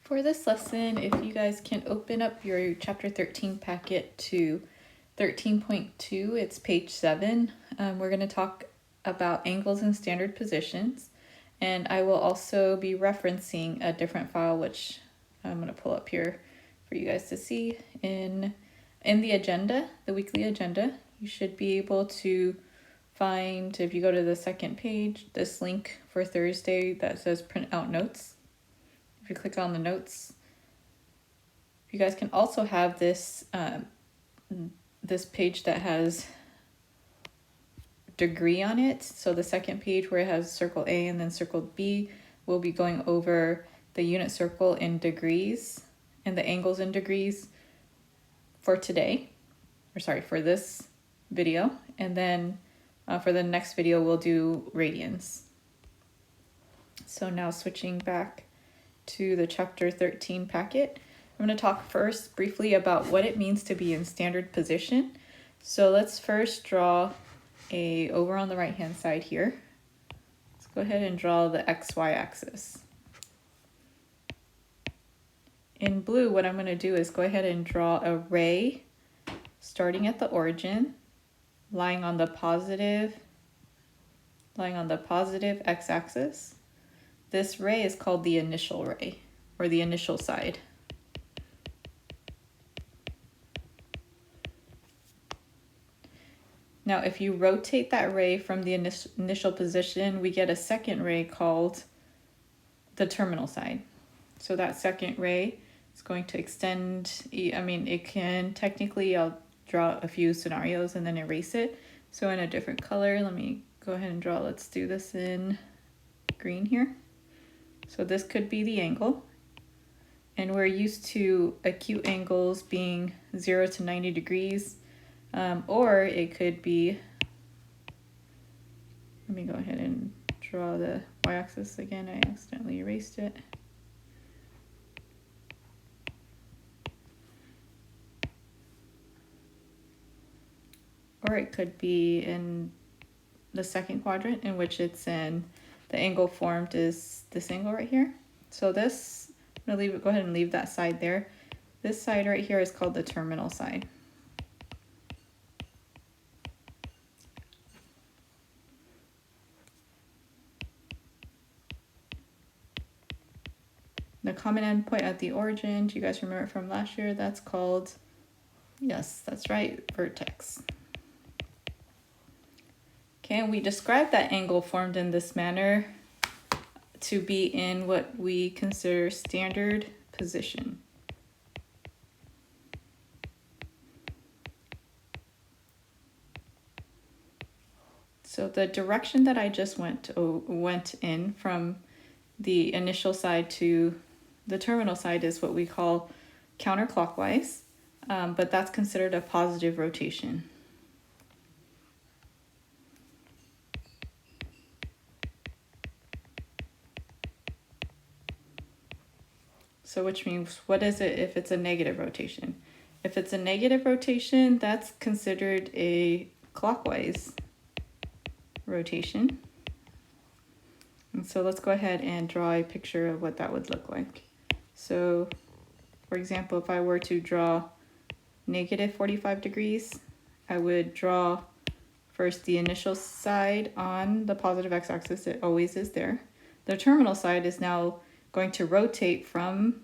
For this lesson, if you guys can open up your chapter 13 packet to 13.2, it's page 7. We're going to talk about angles and standard positions, and I will also be referencing a different file which I'm going to pull up here for you guys to see. In the agenda, the weekly agenda, you should be able to find, if you go to the second page, this link for Thursday that says print out notes. If you click on the notes, you guys can also have this this page that has degree on it. So the second page where it has circle A and then circle B, we'll be going over the unit circle in degrees and the angles in degrees for today, for this video. And then for the next video, we'll do radians. So now switching back to the chapter 13 packet, I'm going to talk first briefly about what it means to be in standard position. So let's first draw over on the right hand side here. Let's go ahead and draw the XY axis. In blue, what I'm going to do is go ahead and draw a ray starting at the origin, lying on the positive x-axis. This ray is called the initial ray, or the initial side. Now, if you rotate that ray from the initial position, we get a second ray called the terminal side. So that second ray is going to extend, it can technically, I'll draw a few scenarios and then erase it. So in a different color, let me go ahead and draw, let's do this in green here. So this could be the angle, and we're used to acute angles being 0 to 90 degrees, or it could be, let me go ahead and draw the y-axis again, I accidentally erased it. Or it could be in the second quadrant, in which it's in the angle formed is this angle right here. So this, I'm gonna go ahead and leave that side there. This side right here is called the terminal side. The common endpoint at the origin, do you guys remember from last year? That's called, yes, that's right, vertex. Okay, and we describe that angle formed in this manner to be in what we consider standard position. So the direction that I just went in from the initial side to the terminal side is what we call counterclockwise, but that's considered a positive rotation. So which means, what is it if it's a negative rotation? If it's a negative rotation, that's considered a clockwise rotation. And so let's go ahead and draw a picture of what that would look like. So, for example, if I were to draw negative 45 degrees, I would draw first the initial side on the positive x-axis, it always is there. The terminal side is now going to rotate from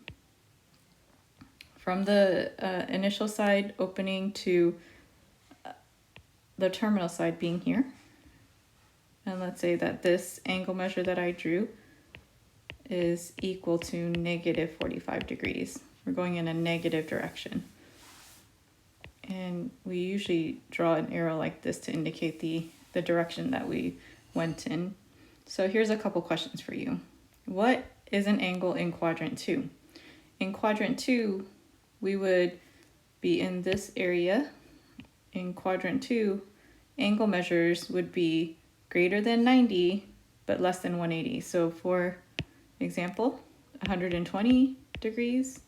the initial side opening to the terminal side being here. And let's say that this angle measure that I drew is equal to negative 45 degrees. We're going in a negative direction. And we usually draw an arrow like this to indicate the direction that we went in. So here's a couple questions for you. What is an angle in quadrant 2? In quadrant 2, we would be in this area. In quadrant 2, angle measures would be greater than 90, but less than 180. So for example, 120 degrees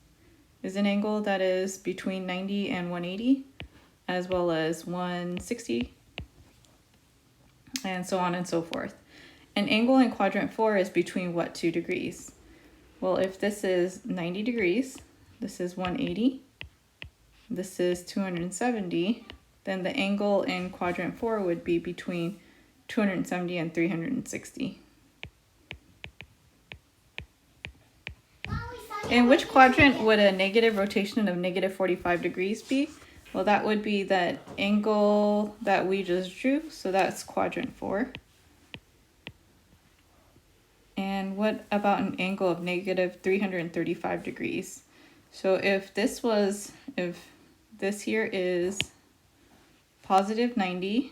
is an angle that is between 90 and 180, as well as 160, and so on and so forth. An angle in quadrant 4 is between what 2 degrees? Well, if this is 90 degrees, this is 180, this is 270, then the angle in quadrant 4 would be between 270 and 360. In which quadrant would a negative rotation of negative 45 degrees be? Well, that would be that angle that we just drew, so that's quadrant 4. And what about an angle of negative 335 degrees? So if this here is positive 90,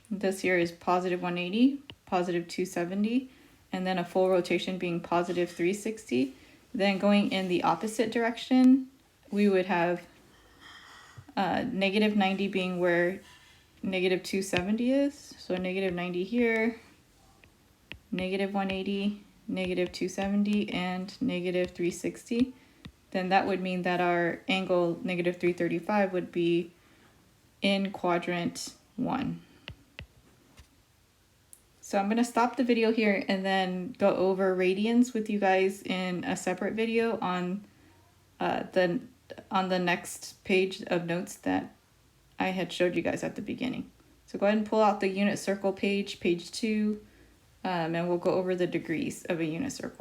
this here is positive 180, positive 270, and then a full rotation being positive 360, then going in the opposite direction, we would have negative 90 being where negative 270 is. So negative 90 here, negative 180, negative 270, and negative 360. Then that would mean that our angle negative 335 would be in quadrant 1. So I'm going to stop the video here and then go over radians with you guys in a separate video on the next page of notes that I had showed you guys at the beginning. So go ahead and pull out the unit circle page, page 2, and we'll go over the degrees of a unit circle.